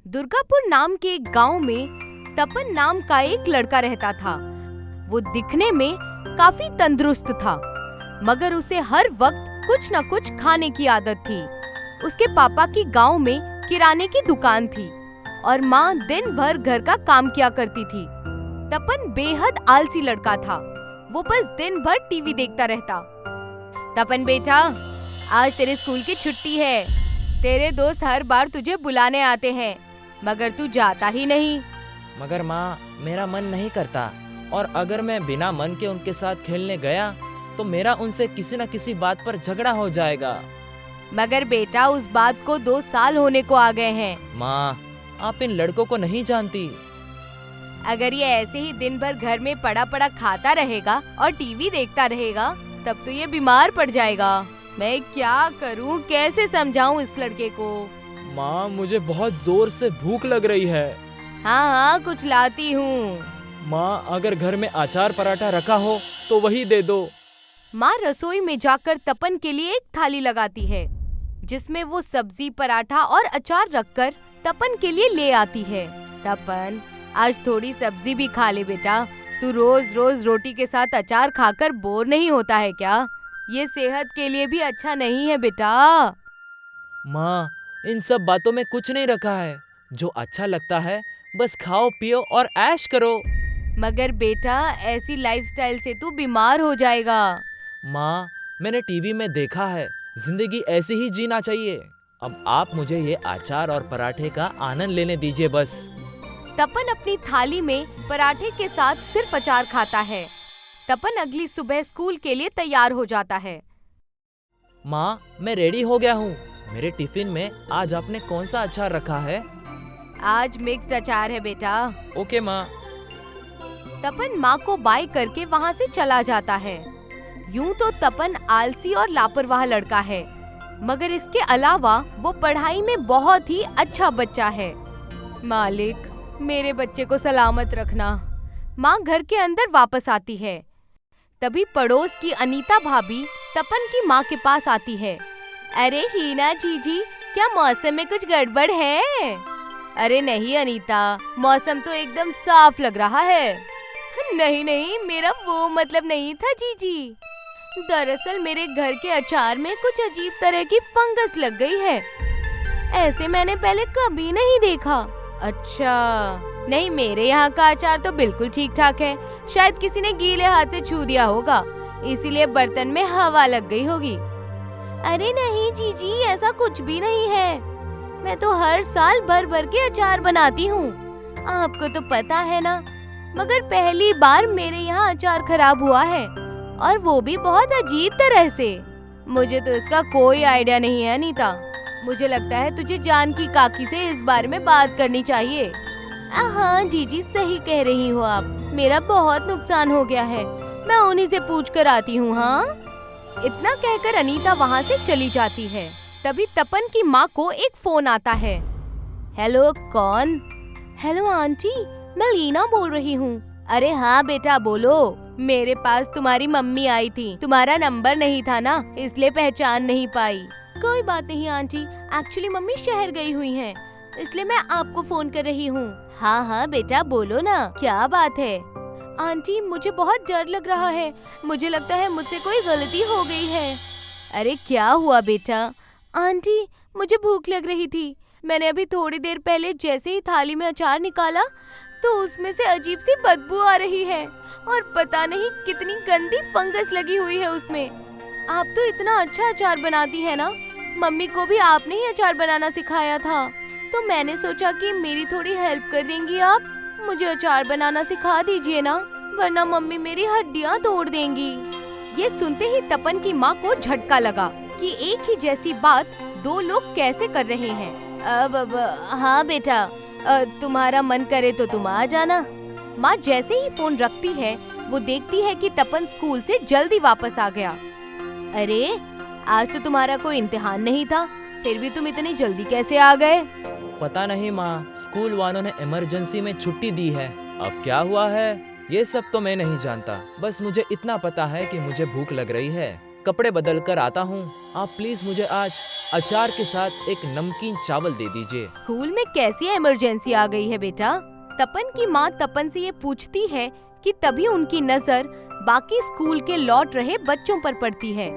दुर्गापुर नाम के एक गांव में तपन नाम का एक लड़का रहता था। वो दिखने में काफी तंदुरुस्त था, मगर उसे हर वक्त कुछ न कुछ खाने की आदत थी। उसके पापा की गांव में किराने की दुकान थी और माँ दिन भर घर का काम किया करती थी। तपन बेहद आलसी लड़का था। वो बस दिन भर टीवी देखता रहता। तपन बेटा, आज तेरे स्कूल की छुट्टी है। तेरे दोस्त हर बार तुझे बुलाने आते हैं, मगर तू जाता ही नहीं। मगर माँ, मेरा मन नहीं करता, और अगर मैं बिना मन के उनके साथ खेलने गया तो मेरा उनसे किसी न किसी बात पर झगड़ा हो जाएगा। मगर बेटा, उस बात को 2 साल होने को आ गए हैं। माँ, आप इन लड़कों को नहीं जानती। अगर ये ऐसे ही दिन भर घर में पड़ा पड़ा खाता रहेगा और टीवी देखता रहेगा, तब तो ये बीमार पड़ जाएगा। मैं क्या करूं, कैसे समझाऊं इस लड़के को? माँ, मुझे बहुत जोर से भूख लग रही है। हाँ, कुछ लाती हूँ। माँ, अगर घर में अचार पराठा रखा हो तो वही दे दो। माँ रसोई में जाकर तपन के लिए एक थाली लगाती है, जिसमें वो सब्जी, पराठा और अचार रखकर तपन के लिए ले आती है। तपन, आज थोड़ी सब्जी भी खा ले बेटा। तू रोज रोज रोटी के साथ अचार खाकर बोर नहीं होता है क्या? ये सेहत के लिए भी अच्छा नहीं है बेटा। माँ, इन सब बातों में कुछ नहीं रखा है। जो अच्छा लगता है बस खाओ पियो और ऐश करो। मगर बेटा, ऐसी लाइफस्टाइल से तू बीमार हो जाएगा। माँ, मैंने टीवी में देखा है, जिंदगी ऐसे ही जीना चाहिए। अब आप मुझे ये अचार और पराठे का आनंद लेने दीजिए बस। तपन अपनी थाली में पराठे के साथ सिर्फ अचार खाता है। तपन अगली सुबह स्कूल के लिए तैयार हो जाता है। माँ, मैं रेडी हो गया हूँ। मेरे टिफिन में आज आपने कौन सा अचार रखा है? आज मिक्स अचार है बेटा। ओके माँ। तपन माँ को बाय करके वहाँ से चला जाता है। यूं तो तपन आलसी और लापरवाह लड़का है, मगर इसके अलावा वो पढ़ाई में बहुत ही अच्छा बच्चा है। मालिक, मेरे बच्चे को सलामत रखना। माँ घर के अंदर वापस आती है। तभी पड़ोस की अनीता भाभी तपन की माँ के पास आती है। अरे हीना जीजी, क्या मौसम में कुछ गड़बड़ है? अरे नहीं अनीता, मौसम तो एकदम साफ लग रहा है। नहीं नहीं, मेरा वो मतलब नहीं था जीजी। दरअसल मेरे घर के अचार में कुछ अजीब तरह की फंगस लग गई है। ऐसे मैंने पहले कभी नहीं देखा। अच्छा, नहीं, मेरे यहाँ का अचार तो बिल्कुल ठीक ठाक है। शायद किसी ने गीले हाथ से छू दिया होगा, इसीलिए बर्तन में हवा लग गई होगी। अरे नहीं जीजी, ऐसा कुछ भी नहीं है। मैं तो हर साल भर भर के अचार बनाती हूँ, आपको तो पता है ना। मगर पहली बार मेरे यहाँ अचार खराब हुआ है, और वो भी बहुत अजीब तरह से। मुझे तो इसका कोई आइडिया नहीं है अनीता। मुझे लगता है तुझे जानकी काकी से इस बारे में बात करनी चाहिए। हाँ जीजी, सही कह रही हो आप। मेरा बहुत नुकसान हो गया है, मैं उन्हीं से पूछ कर आती हूँ। हाँ, इतना कहकर अनीता वहाँ से चली जाती है। तभी तपन की माँ को एक फोन आता है। हेलो, कौन? हेलो आंटी, मैं लीना बोल रही हूँ। अरे हाँ बेटा, बोलो। मेरे पास तुम्हारी मम्मी आई थी, तुम्हारा नंबर नहीं था ना, इसलिए पहचान नहीं पाई। कोई बात नहीं आंटी, एक्चुअली मम्मी शहर गई हुई हैं, इसलिए मैं आपको फोन कर रही हूँ। हाँ हाँ बेटा, बोलो ना, क्या बात है? आंटी, मुझे बहुत डर लग रहा है। मुझे लगता है मुझसे कोई गलती हो गई है। अरे क्या हुआ बेटा? आंटी, मुझे भूख लग रही थी। मैंने अभी थोड़ी देर पहले जैसे ही थाली में अचार निकाला तो उसमें से अजीब सी बदबू आ रही है, और पता नहीं कितनी गंदी फंगस लगी हुई है उसमें। आप तो इतना अच्छा अचार बनाती है ना, मम्मी को भी आपने ही अचार बनाना सिखाया था, तो मैंने सोचा कि मेरी थोड़ी हेल्प कर देंगी आप। मुझे अचार बनाना सिखा दीजिए ना, वरना मम्मी मेरी हड्डियाँ तोड़ देंगी। ये सुनते ही तपन की माँ को झटका लगा कि एक ही जैसी बात 2 लोग कैसे कर रहे हैं। अब हाँ बेटा, तुम्हारा मन करे तो तुम आ जाना। माँ जैसे ही फोन रखती है, वो देखती है कि तपन स्कूल से जल्दी वापस आ गया। अरे, आज तो तुम्हारा कोई इम्तिहान नहीं था, फिर भी तुम इतनी जल्दी कैसे आ गए? पता नहीं माँ, स्कूल वालों ने इमरजेंसी में छुट्टी दी है। अब क्या हुआ है ये सब तो मैं नहीं जानता, बस मुझे इतना पता है कि मुझे भूख लग रही है। कपड़े बदल कर आता हूँ। आप प्लीज मुझे आज अचार के साथ एक नमकीन चावल दे दीजिए। स्कूल में कैसी इमरजेंसी आ गई है बेटा? तपन की माँ तपन से ये पूछती है कि तभी उनकी नजर बाकी स्कूल के लौट रहे बच्चों पर पड़ती है।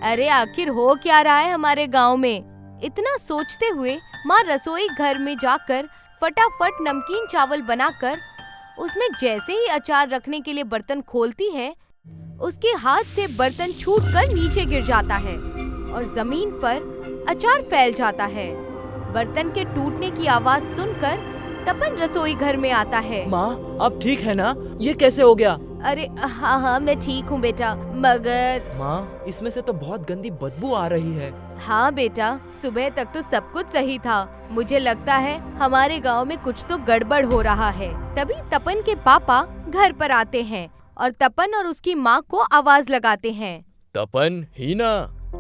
अरे आखिर हो क्या रहा है हमारे गांव में? इतना सोचते हुए माँ रसोई घर में जाकर फटाफट नमकीन चावल बनाकर उसमें जैसे ही अचार रखने के लिए बर्तन खोलती है, उसके हाथ से बर्तन छूटकर नीचे गिर जाता है और जमीन पर अचार फैल जाता है। बर्तन के टूटने की आवाज सुनकर तपन रसोई घर में आता है। माँ आप ठीक है ना? ये कैसे हो गया? अरे हाँ मैं ठीक हूँ बेटा, मगर माँ इसमें से तो बहुत गंदी बदबू आ रही है। हाँ बेटा, सुबह तक तो सब कुछ सही था। मुझे लगता है हमारे गांव में कुछ तो गड़बड़ हो रहा है। तभी तपन के पापा घर पर आते हैं और तपन और उसकी माँ को आवाज लगाते हैं। तपन, हीना,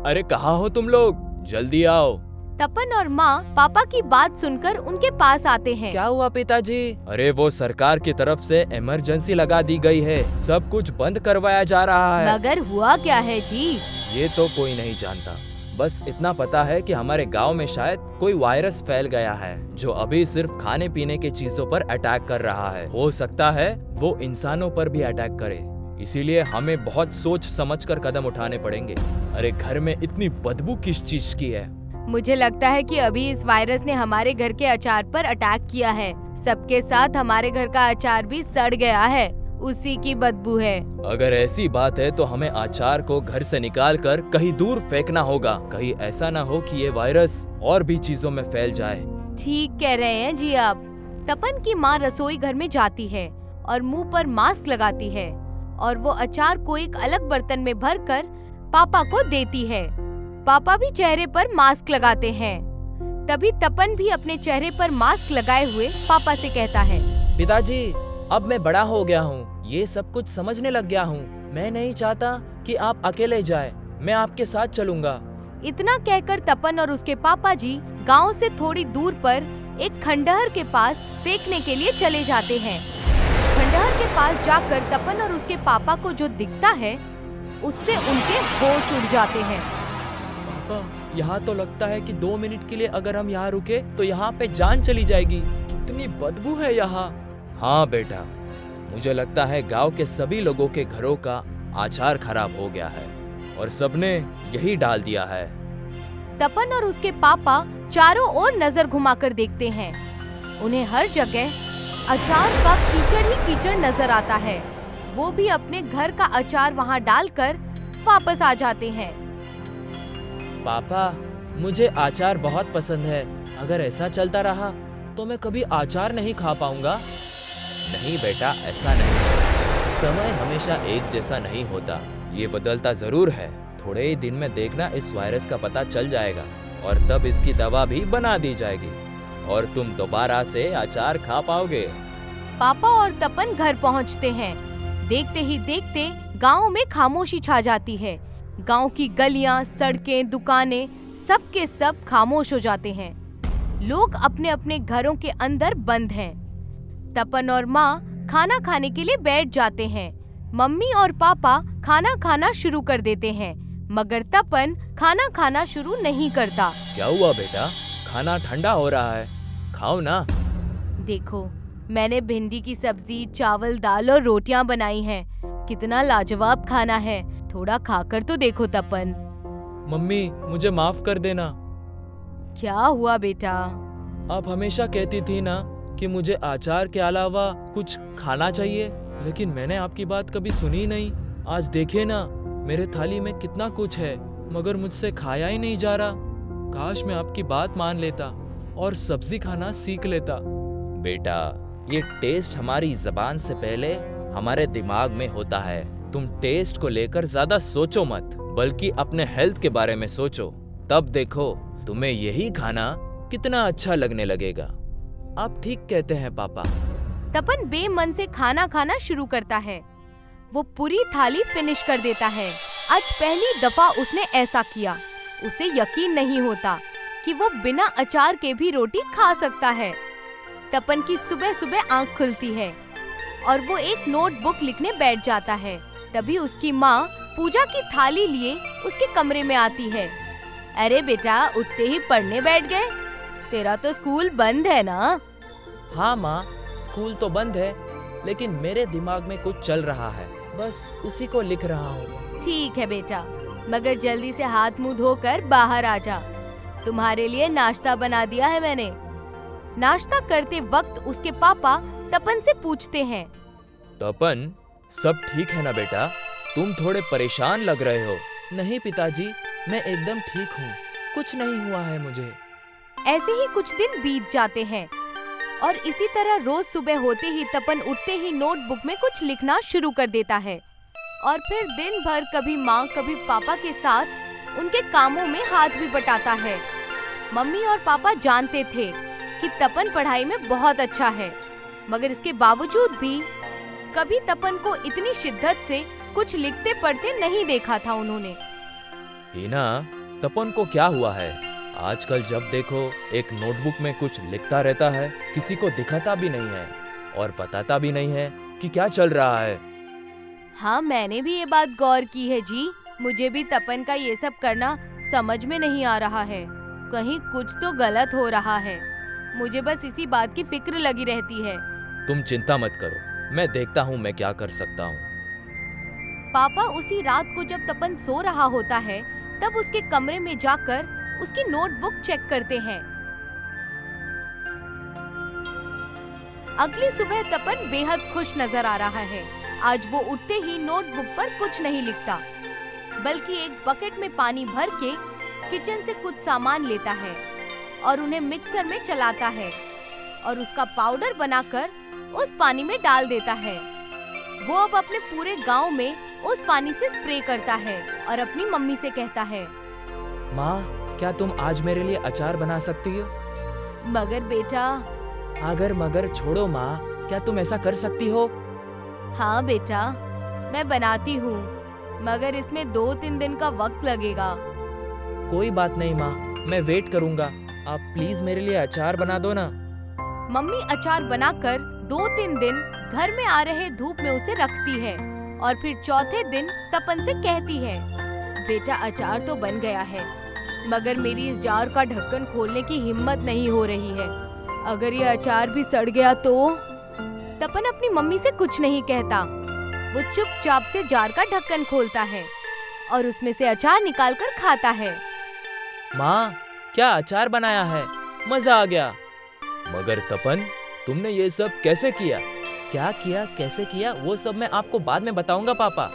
अरे कहाँ हो तुम लोग? जल्दी आओ। तपन और माँ पापा की बात सुनकर उनके पास आते हैं। क्या हुआ पिताजी? अरे वो सरकार की तरफ से इमरजेंसी लगा दी गई है, सब कुछ बंद करवाया जा रहा है। मगर हुआ क्या है जी? ये तो कोई नहीं जानता, बस इतना पता है कि हमारे गांव में शायद कोई वायरस फैल गया है जो अभी सिर्फ खाने पीने की चीजों पर अटैक कर रहा है। हो सकता है वो इंसानों पर भी अटैक करे, इसीलिए हमें बहुत सोच समझकर कदम उठाने पड़ेंगे। अरे घर में इतनी बदबू किस चीज की है? मुझे लगता है कि अभी इस वायरस ने हमारे घर के अचार पर अटैक किया है। सबके साथ हमारे घर का अचार भी सड़ गया है, उसी की बदबू है। अगर ऐसी बात है तो हमें अचार को घर से निकालकर कहीं दूर फेंकना होगा। कहीं ऐसा ना हो कि ये वायरस और भी चीजों में फैल जाए। ठीक कह रहे हैं जी आप। तपन की माँ रसोई घर में जाती है और मुंह पर मास्क लगाती है और वो अचार को एक अलग बर्तन में भरकर पापा को देती है। पापा भी चेहरे पर मास्क लगाते हैं। तभी तपन भी अपने चेहरे पर मास्क लगाए हुए पापा से कहता है, पिताजी अब मैं बड़ा हो गया हूँ, ये सब कुछ समझने लग गया हूँ। मैं नहीं चाहता कि आप अकेले जाए, मैं आपके साथ चलूंगा। इतना कहकर तपन और उसके पापा जी गांव से थोड़ी दूर पर एक खंडहर के पास फेंकने के लिए चले जाते हैं। खंडहर के पास जाकर तपन और उसके पापा को जो दिखता है उससे उनके होश उड़ जाते हैं। पापा यहाँ तो लगता है कि 2 मिनट के लिए अगर हम यहाँ रुके तो यहाँ पे जान चली जाएगी। कितनी बदबू है यहाँ। हाँ बेटा, मुझे लगता है गांव के सभी लोगों के घरों का अचार खराब हो गया है और सबने यही डाल दिया है। तपन और उसके पापा चारों ओर नजर घुमाकर देखते हैं। उन्हें हर जगह अचार का कीचड़ ही कीचड़ नजर आता है। वो भी अपने घर का अचार वहाँ डालकर वापस आ जाते हैं। पापा मुझे अचार बहुत पसंद है, अगर ऐसा चलता रहा तो मैं कभी अचार नहीं खा पाऊंगा। नहीं बेटा, ऐसा नहीं, समय हमेशा एक जैसा नहीं होता, ये बदलता जरूर है। थोड़े ही दिन में देखना इस वायरस का पता चल जाएगा और तब इसकी दवा भी बना दी जाएगी और तुम दोबारा से अचार खा पाओगे। पापा और तपन घर पहुंचते हैं। देखते ही देखते गांव में खामोशी छा जाती है। गांव की गलियां, सड़कें, दुकानें सब के सब खामोश हो जाते हैं। लोग अपने अपने घरों के अंदर बंद हैं। तपन और माँ खाना खाने के लिए बैठ जाते हैं। मम्मी और पापा खाना खाना शुरू कर देते हैं, मगर तपन खाना खाना शुरू नहीं करता। क्या हुआ बेटा? खाना ठंडा हो रहा है, खाओ ना। देखो, मैंने भिंडी की सब्जी, चावल, दाल और रोटियां बनाई हैं। कितना लाजवाब खाना है, थोड़ा खाकर तो देखो तपन। मम्मी मुझे माफ कर देना। क्या हुआ बेटा? आप हमेशा कहती थी ना कि मुझे अचार के अलावा कुछ खाना चाहिए, लेकिन मैंने आपकी बात कभी सुनी नहीं। आज देखिए ना, मेरे थाली में कितना कुछ है मगर मुझसे खाया ही नहीं जा रहा। काश मैं आपकी बात मान लेता और सब्जी खाना सीख लेता। बेटा, ये टेस्ट हमारी जबान से पहले हमारे दिमाग में होता है। तुम टेस्ट को लेकर ज्यादा सोचो मत, बल्कि अपने हेल्थ के बारे में सोचो। तब देखो तुम्हें यही खाना कितना अच्छा लगने लगेगा। आप ठीक कहते हैं पापा। तपन बेमन से खाना खाना शुरू करता है। वो पूरी थाली फिनिश कर देता है। आज पहली दफा उसने ऐसा किया। उसे यकीन नहीं होता कि वो बिना अचार के भी रोटी खा सकता है। तपन की सुबह सुबह आंख खुलती है और वो एक नोटबुक लिखने बैठ जाता है। तभी उसकी माँ पूजा की थाली लिए उसके कमरे में आती है। अरे बेटा, उठते ही पढ़ने बैठ गए? तेरा तो स्कूल बंद है ना? हाँ माँ, स्कूल तो बंद है, लेकिन मेरे दिमाग में कुछ चल रहा है, बस उसी को लिख रहा हूँ। ठीक है बेटा, मगर जल्दी से हाथ मुंह धोकर बाहर आ जा। तुम्हारे लिए नाश्ता बना दिया है मैंने। नाश्ता करते वक्त उसके पापा तपन से पूछते हैं। तपन, सब ठीक है ना बेटा? तुम थोड़े परेशान लग रहे हो। नहीं पिताजी, मैं एकदम ठीक हूँ, कुछ नहीं हुआ है मुझे। ऐसे ही कुछ दिन बीत जाते हैं और इसी तरह रोज सुबह होते ही तपन उठते ही नोटबुक में कुछ लिखना शुरू कर देता है और फिर दिन भर कभी माँ कभी पापा के साथ उनके कामों में हाथ भी बटाता है। मम्मी और पापा जानते थे कि तपन पढ़ाई में बहुत अच्छा है, मगर इसके बावजूद भी कभी तपन को इतनी शिद्दत से कुछ लिखते पढ़ते नहीं देखा था उन्होंने। हीना, तपन को क्या हुआ है? आजकल जब देखो एक नोटबुक में कुछ लिखता रहता है, किसी को दिखाता भी नहीं है और बताता भी नहीं है कि क्या चल रहा है। हाँ, मैंने भी ये बात गौर की है जी। मुझे भी तपन का ये सब करना समझ में नहीं आ रहा है, कहीं कुछ तो गलत हो रहा है। मुझे बस इसी बात की फिक्र लगी रहती है। तुम चिंता मत करो, मैं देखता हूँ मैं क्या कर सकता हूँ। पापा उसी रात को जब तपन सो रहा होता है तब उसके कमरे में जाकर उसकी नोटबुक चेक करते हैं। अगली सुबह तपन बेहद खुश नजर आ रहा है। आज वो उठते ही नोटबुक पर कुछ नहीं लिखता, बल्कि एक बकेट में पानी भर के किचन से कुछ सामान लेता है और उन्हें मिक्सर में चलाता है और उसका पाउडर बनाकर उस पानी में डाल देता है। वो अब अपने पूरे गांव में उस पानी से स्प्रे करता है और अपनी मम्मी से कहता है, माँ, क्या तुम आज मेरे लिए अचार बना सकती हो? मगर बेटा। अगर मगर छोड़ो माँ, क्या तुम ऐसा कर सकती हो? हाँ बेटा, मैं बनाती हूँ, मगर इसमें 2-3 दिन का वक्त लगेगा। कोई बात नहीं माँ, मैं वेट करूँगा। आप प्लीज मेरे लिए अचार बना दो ना। मम्मी अचार बनाकर 2-3 दिन घर में आ रहे धूप में उसे रखती है और फिर चौथे दिन तपन से कहती है, बेटा अचार तो बन गया है, मगर मेरी इस जार का ढक्कन खोलने की हिम्मत नहीं हो रही है। अगर ये अचार भी सड़ गया तो? तपन अपनी मम्मी से कुछ नहीं कहता। वो चुपचाप से जार का ढक्कन खोलता है और उसमें से अचार निकालकर खाता है। माँ, क्या अचार बनाया है? मजा आ गया। मगर तपन, तुमने ये सब कैसे किया? क्या किया, कैसे किया, वो सब मैं आपको बाद में बताऊंगा पापा।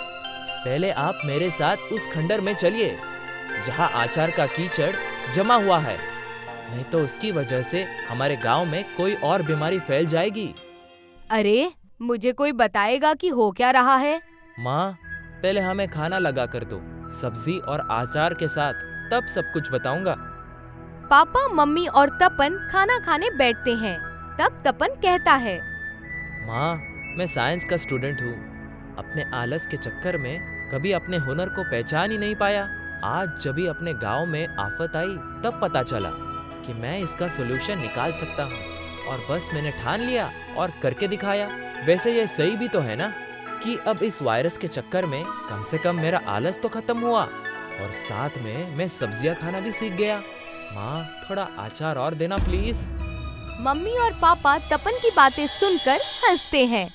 पहले आप मेरे साथ उस खंडर में चलिए जहाँ अचार का कीचड़ जमा हुआ है, नहीं तो उसकी वजह से हमारे गांव में कोई और बीमारी फैल जाएगी। अरे, मुझे कोई बताएगा कि हो क्या रहा है? माँ, पहले हमें खाना लगा कर दो, सब्जी और अचार के साथ, तब सब कुछ बताऊंगा। पापा, मम्मी और तपन खाना खाने बैठते हैं। तब तपन कहता है, माँ, मैं साइंस का स्टूडेंट हूँ। अपने आलस के चक्कर में कभी अपने हुनर को पहचान ही नहीं पाया। आज जब भी अपने गांव में आफत आई तब पता चला कि मैं इसका सलूशन निकाल सकता हूँ, और बस मैंने ठान लिया और करके दिखाया। वैसे ये सही भी तो है ना कि अब इस वायरस के चक्कर में कम से कम मेरा आलस तो खत्म हुआ और साथ में मैं सब्जियां खाना भी सीख गया। माँ, थोड़ा अचार और देना प्लीज। मम्मी और पापा तपन की बातें सुनकर हंसते हैं।